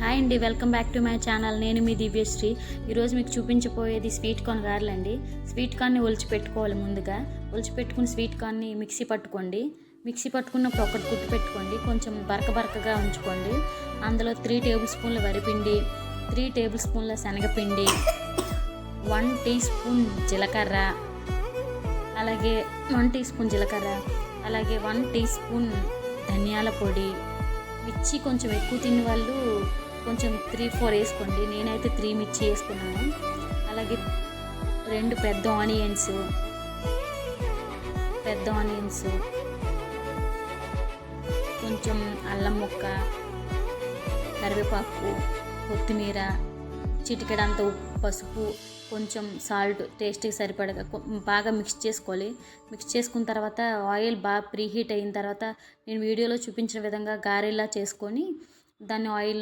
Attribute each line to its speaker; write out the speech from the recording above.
Speaker 1: Hi అండి, welcome back to my channel. నేను మీ దివ్యశ్రీ. ఈరోజు మీకు చూపించబోయేది స్వీట్ కార్న్ గారెలండి. స్వీట్ కార్న్ని ఒలిచిపెట్టుకోవాలి. ముందుగా ఒలిచిపెట్టుకుని స్వీట్ కార్న్ని మిక్సీ పట్టుకోండి. మిక్సీ పట్టుకున్నప్పుడు ఒకటి కుట్టు పెట్టుకోండి. కొంచెం బరకగా ఉంచుకోండి. అందులో 3 టేబుల్ స్పూన్ల వరిపిండి, 3 టేబుల్ స్పూన్ల శనగపిండి, 1 టీ స్పూన్ జీలకర్ర, అలాగే 1 టీ స్పూన్ జీలకర్ర, అలాగే 1 టీ స్పూన్ ధనియాల పొడి. మిర్చి కొంచెం ఎక్కువ తినే వాళ్ళు కొంచెం 3-4 వేసుకోండి. నేనైతే 3 మిర్చి వేసుకున్నాను. అలాగే 2 పెద్ద ఆనియన్స్, కొంచెం అల్లం ముక్క, కరివేపాకు, కొత్తిమీర, చిటికెడంత పసుపు, కొంచెం సాల్ట్ టేస్ట్కి సరిపడగా బాగా మిక్స్ చేసుకోవాలి. మిక్స్ చేసుకున్న తర్వాత ఆయిల్ బాగా ప్రీహీట్ అయిన తర్వాత నేను వీడియోలో చూపించిన విధంగా గారెలా చేసుకొని దాన్ని ఆయిల్